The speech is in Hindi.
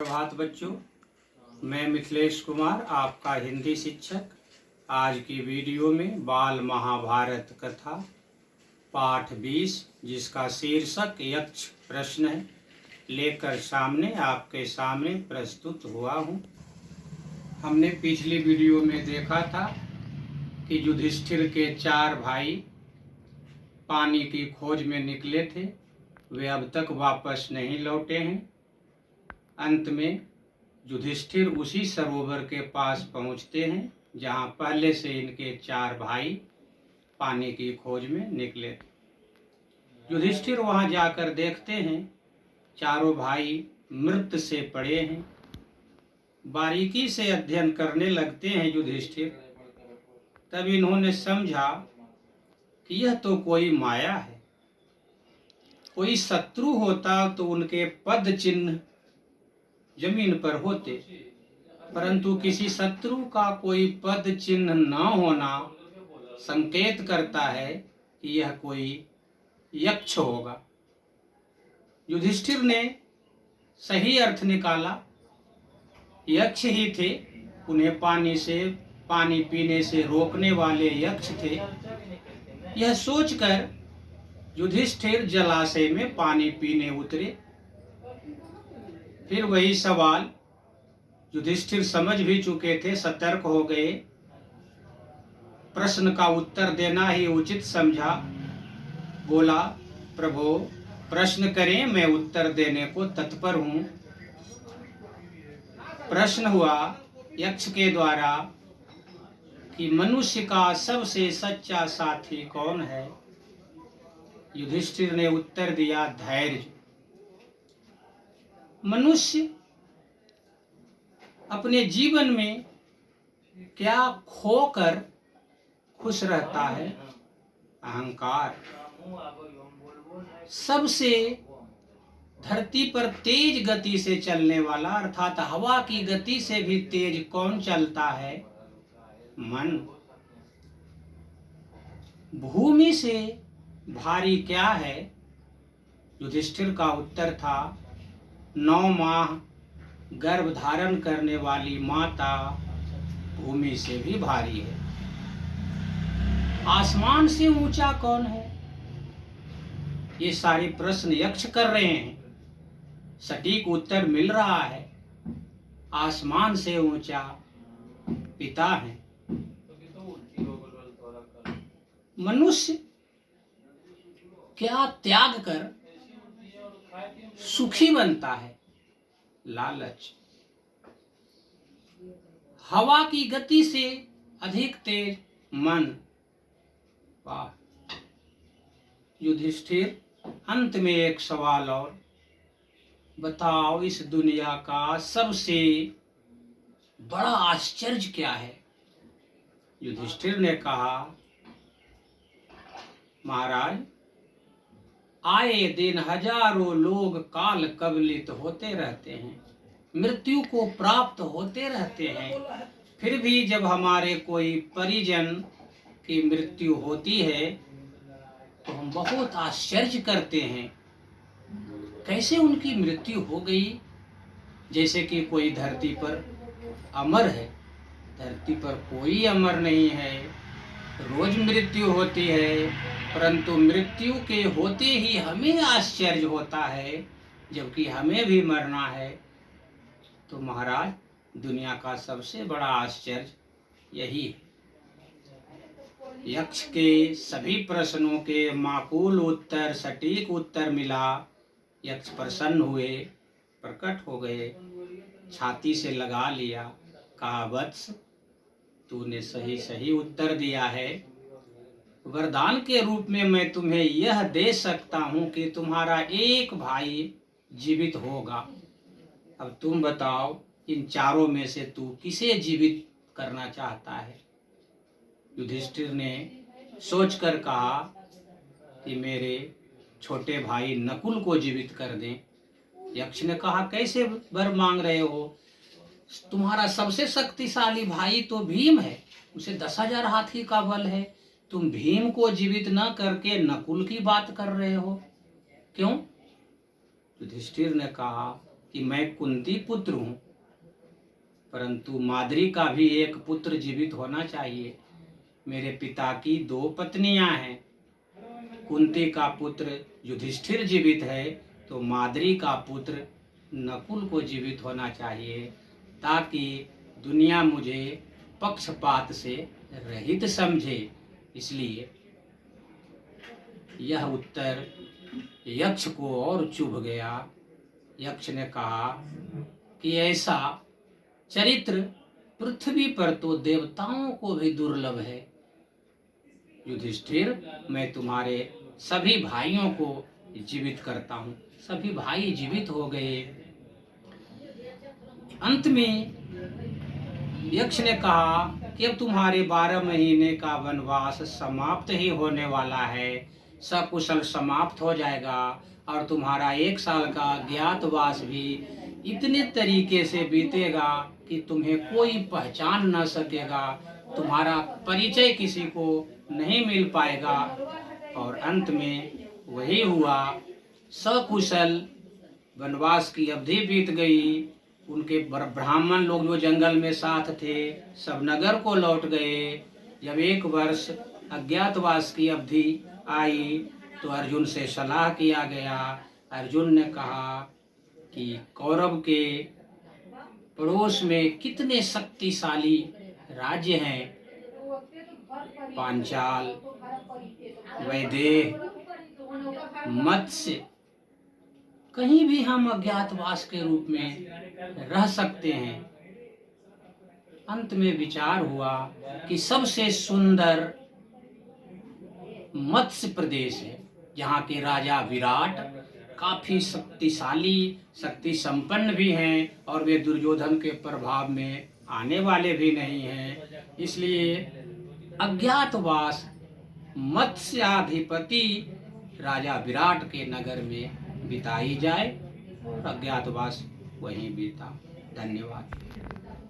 प्रभात बच्चों, मैं मिथिलेश कुमार आपका हिंदी शिक्षक। आज की वीडियो में बाल महाभारत कथा पाठ 20 जिसका शीर्षक यक्ष प्रश्न है लेकर आपके सामने प्रस्तुत हुआ हूँ। हमने पिछली वीडियो में देखा था कि युधिष्ठिर के 4 भाई पानी की खोज में निकले थे, वे अब तक वापस नहीं लौटे हैं। अंत में युधिष्ठिर उसी सरोवर के पास पहुंचते हैं जहां पहले से इनके 4 भाई पानी की खोज में निकले थे। युधिष्ठिर वहां जाकर देखते हैं चारों भाई मृत से पड़े हैं। बारीकी से अध्ययन करने लगते हैं युधिष्ठिर। तब इन्होंने समझा कि यह तो कोई माया है। कोई शत्रु होता तो उनके पद चिन्ह जमीन पर होते, परंतु किसी शत्रु का कोई पद चिन्ह न होना संकेत करता है कि यह कोई यक्ष होगा। युधिष्ठिर ने सही अर्थ निकाला, यक्ष ही थे। उन्हें पानी पीने से रोकने वाले यक्ष थे। यह सोचकर युधिष्ठिर जलाशय में पानी पीने उतरे। फिर वही सवाल युधिष्ठिर समझ भी चुके थे, सतर्क हो गए। प्रश्न का उत्तर देना ही उचित समझा। बोला, प्रभु प्रश्न करें, मैं उत्तर देने को तत्पर हूं। प्रश्न हुआ यक्ष के द्वारा कि मनुष्य का सबसे सच्चा साथी कौन है। युधिष्ठिर ने उत्तर दिया, धैर्य। मनुष्य अपने जीवन में क्या खोकर खुश रहता है? अहंकार। सबसे धरती पर तेज गति से चलने वाला अर्थात हवा की गति से भी तेज कौन चलता है? मन। भूमि से भारी क्या है? युधिष्ठिर का उत्तर था, 9 माह गर्भ धारण करने वाली माता भूमि से भी भारी है। आसमान से ऊंचा कौन है? ये सारे प्रश्न यक्ष कर रहे हैं। सटीक उत्तर मिल रहा है, आसमान से ऊंचा पिता है। मनुष्य क्या त्याग कर सुखी बनता है? लालच। हवा की गति से अधिक तेज मन। वाह। युधिष्ठिर, अंत में एक सवाल और, बताओ इस दुनिया का सबसे बड़ा आश्चर्य क्या है? युधिष्ठिर ने कहा, महाराज, आए दिन हजारों लोग काल कवलित होते रहते हैं, मृत्यु को प्राप्त होते रहते हैं। फिर भी जब हमारे कोई परिजन की मृत्यु होती है तो हम बहुत आश्चर्य करते हैं, कैसे उनकी मृत्यु हो गई। जैसे कि कोई धरती पर अमर है। धरती पर कोई अमर नहीं है, रोज मृत्यु होती है, परंतु मृत्यु के होते ही हमें आश्चर्य होता है, जबकि हमें भी मरना है। तो महाराज, दुनिया का सबसे बड़ा आश्चर्य यही है। यक्ष के सभी प्रश्नों के माकूल उत्तर, सटीक उत्तर मिला। यक्ष प्रसन्न हुए, प्रकट हो गए, छाती से लगा लिया, कहा, वत्स, तूने सही उत्तर दिया है। वरदान के रूप में मैं तुम्हें यह दे सकता हूं कि तुम्हारा एक भाई जीवित होगा। अब तुम बताओ, इन चारों में से तू किसे जीवित करना चाहता है? युधिष्ठिर ने सोचकर कहा कि मेरे छोटे भाई नकुल को जीवित कर दें। यक्ष ने कहा, कैसे वर मांग रहे हो? तुम्हारा सबसे शक्तिशाली भाई तो भीम है, उसे 10,000 हाथी का बल है। तुम भीम को जीवित न करके नकुल की बात कर रहे हो, क्यों? युधिष्ठिर ने कहा, कि मैं कुंती पुत्र हूँ, परंतु माद्री का भी एक पुत्र जीवित होना चाहिए। मेरे पिता की 2 पत्नियां हैं। कुंती का पुत्र युधिष्ठिर जीवित है, तो माद्री का पुत्र नकुल को जीवित होना चाहिए, ताकि दुनिया मुझे पक्षपात से रहित समझे। इसलिए यह उत्तर यक्ष को और चुभ गया। यक्ष ने कहा कि ऐसा चरित्र पृथ्वी पर तो देवताओं को भी दुर्लभ है। युधिष्ठिर, मैं तुम्हारे सभी भाइयों को जीवित करता हूँ। सभी भाई जीवित हो गए। अंत में यक्ष ने कहा कि अब तुम्हारे 12 महीने का वनवास समाप्त ही होने वाला है, सकुशल समाप्त हो जाएगा, और तुम्हारा 1 साल का अज्ञातवास भी इतने तरीके से बीतेगा कि तुम्हें कोई पहचान न सकेगा, तुम्हारा परिचय किसी को नहीं मिल पाएगा। और अंत में वही हुआ। सकुशल वनवास की अवधि बीत गई। उनके ब्राह्मण लोग जो जंगल में साथ थे, सब नगर को लौट गए। जब 1 वर्ष अज्ञातवास की अवधि आई, तो अर्जुन से सलाह किया गया। अर्जुन ने कहा कि कौरव के पड़ोस में कितने शक्तिशाली राज्य हैं, पांचाल, वैदेह, मत्स्य, कहीं भी हम अज्ञातवास के रूप में रह सकते हैं। अंत में विचार हुआ कि सबसे सुंदर मत्स्य प्रदेश है, जहाँ के राजा विराट काफी शक्तिशाली, शक्ति संपन्न भी हैं, और वे दुर्योधन के प्रभाव में आने वाले भी नहीं हैं। इसलिए अज्ञातवास मत्स्याधिपति राजा विराट के नगर में बिताई जाए, और अज्ञातवास वहीं बीता। धन्यवाद।